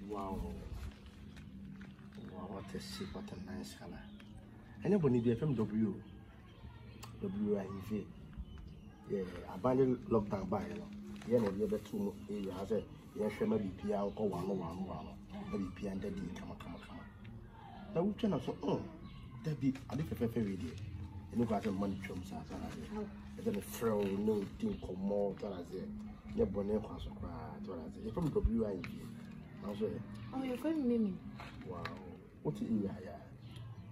Wow. Wow, what a shape, what a nice color. Anybody be from W? WIV. Yeah, abandoned lockdown by you know, the other two areas. Yes, maybe Pia or one. Maybe Pia and Daddy, come. Now, we cannot say, oh, Daddy, I think a very day. You know, got a money from Sasa. Then a throw, no thing, come more, your bonnet was a cry. You're from WIV. Oh, you're from Mimi. Wow. What is it?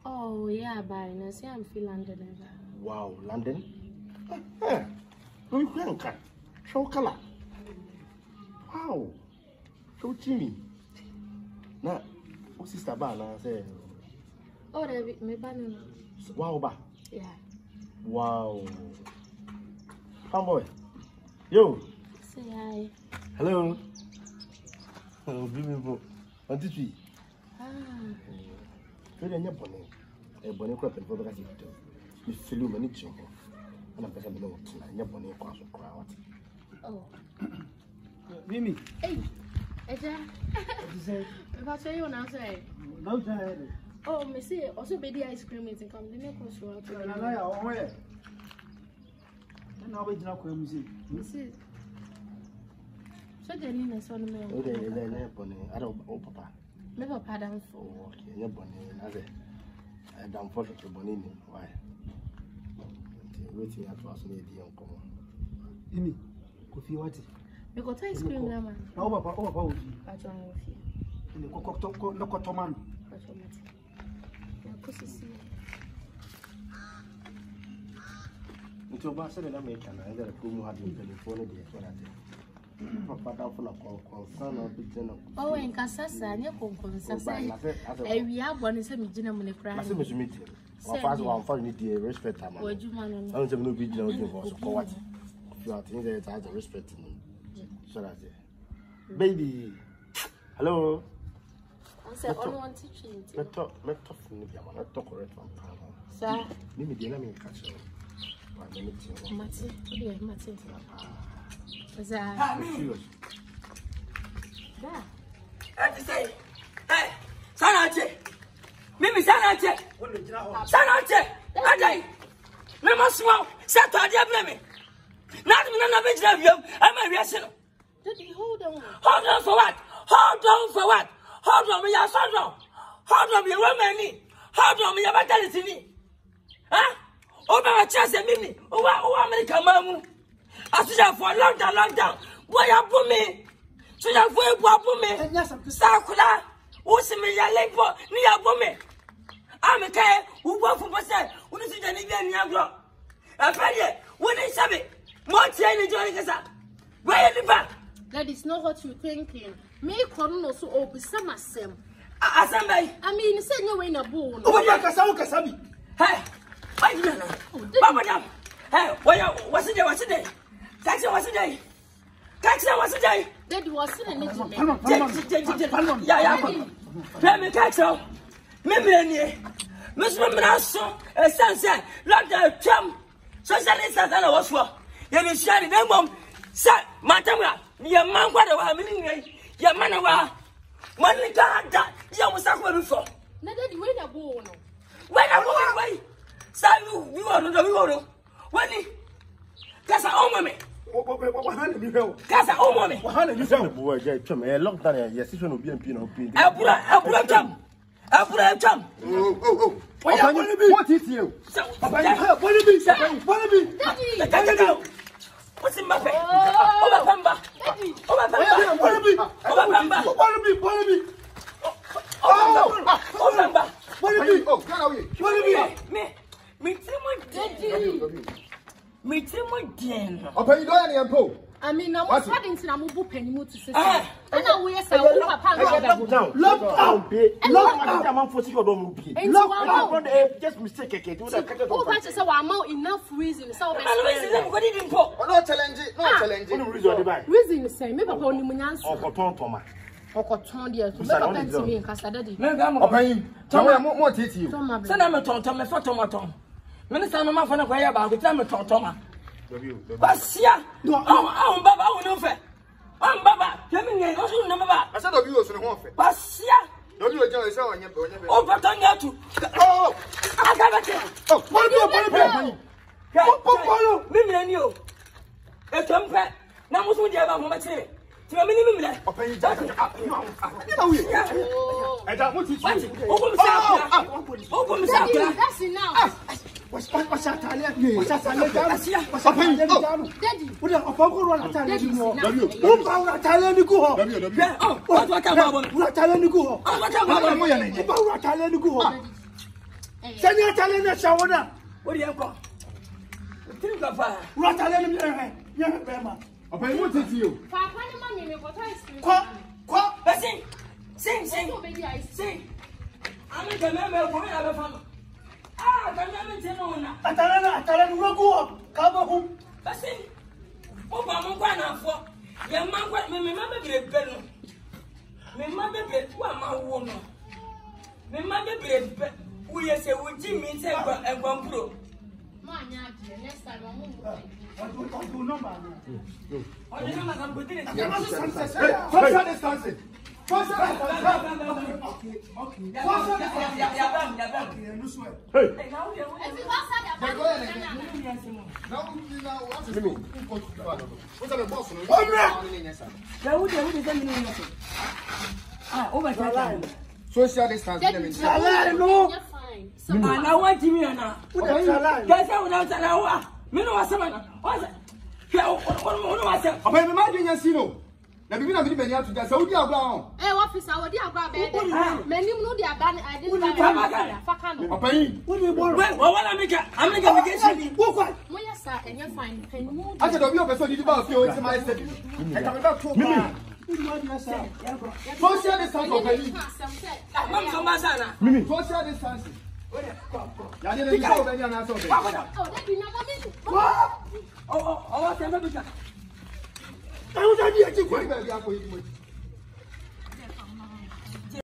Oh, yeah, by now, see, I'm feeling London. Wow, London? We can't show color. Wow. So, Jimmy. Now, what's this about? I say, oh, there be me banana. Wow, ba. Yeah. Wow. Fanboy. Yo. Say hi. Hello. Oh, beautiful. What did you? Feel any bonnet? A bonnet crop and photography. You feel you many children. And I'm better than no your bonnet cross or crowd. Oh. Mimi. Hey. Eja. If I tell you now, say. No, child. Oh, me see. Also, baby ice cream is come. The next one. And I are aware. And I'll wait now. Me see. So, Janine is one of them. Okay, then, bonnet. I don't know, Papa. Never pardon for. Oh, okay, your bonnet. I don't forget your bonnet. Why? Waiting at was near the uncle. Mimi, could you what? You got ice cream, man. Oh, Papa, oh, I don't know if you. In the cocotoman. Into Barcelona, and I got a promo had in California. Papa, down for son of the oh, and Cassasa, and your concern. We are one is a medium cry. I see Miss Meeting. Or fast one for the respect. I'm going to no be no divorce. What you are thinking that I have respect. So that's it. Baby. Hello. I said, only one teaching. Let's talk correct one. Sir, Mimi, the enemy catch you. Martin. Hey, Sanache. Mimi Sanache. Sanache. Adai. Mama small. Sato adia blame. Not me na be jira biom. Am I reason? Daddy, hold on. Hold on for what? Hold on for what? Hold on me ya so down. Hold on me Romani. Hold on me ya batality ni. Huh? Oba chance Mimi. Owa America mamu. Asuja for long down. Boy abu me. So ya for abu me. Sakula. Usimi ya lepo ni abu me. Ameke ubo fu pose. Uni si jani bi ni agro. Afanye, woni sabe. Mo tie ni jori kasa. Where you live? That is not what you're thinking. Me kono so obisa sem. Asambai. I mean, say you in a bull. Oh, ya kasa bi. Hey. Why you know? Baba jam. Hey, what's it day? Taxi what's it day? Daddy was in a little bit. Yeah. Let me catch up. Mimi, Miss Rasso, a sunset, like the chum. Socialist as I was for. You is sharing them, mom. Sir, Matama, your man, what I mean, your man, one little that you was up before. Daddy, wait a bull. When I go away, so you are the when he that's our me. Casa omo me. Wahana bi se bo je twem e lockdown ya siswe no BNP na open. Abura jam. Oh. What is you? Papa, what be? Daddy. What's in my face? Oba pamba. Me timo den. Opa you don't any po. I mean, I'm starting to move penny to say. And now we are saying papa lockdown. Just mistake again. Oh, but say we am enough reason. So no challenge. Reason say me papa oni munyanso. Okoton dia. Me papa ntimi nkasa daddy. Opa yin. Tell me more titi. Say na me tonton me fotomaton. Minister no ma fa na kwa ya ba go tell me tontoma. Basia. No, baba wonu fe. nge o so number ba. I said of you so no fe. Basia. No you just say onye be. O patanga tu. Oh. Agabate. Oh, follow. Follow. Mimi ni o. E tempe. Na musu di aba mo ma chire. Ti ma mini mimi le. Open you just. Na we. E da mo ti tu. O ko mi sa. O ko mi sa. That's enough. What's Daddy. What are Opango Talent? What Talent go? Oh, what can I What Talent go? What Talent go? Send your talent shower. What do you call? Think of What Talent? Young Bema. Open what is you? Papa, money, what I sing. Sing. I'm a member for another family. Ah, Talent go. Come home. Listen. Oh, I'm going to for your man. What me, mamma be a penny. Me, mamma be one woman. Me, mamma be a pet. We are saying, would Jimmy say, and one pro? Next time, What do number? I don't know, I'm putting it. Social distancing. Social distancing. I want to me now. Guys, I would not allow. Mino Samana. Open my mind, you na bibi na bi beni atu da Saudi agba on officer odi agba be many no dia ban I didn't faka no open What do you borrow? Well, what I'm making Go quiet. mo ya sa enye fine pen mo I said of your person did about you into my study. I come back to social distance open. I'm so masana. Mimi social distance. Ya dey dey go be na so be. oh that be na mommy Oh, what's the matter? I was at the edge of Go be ya ko yi mo.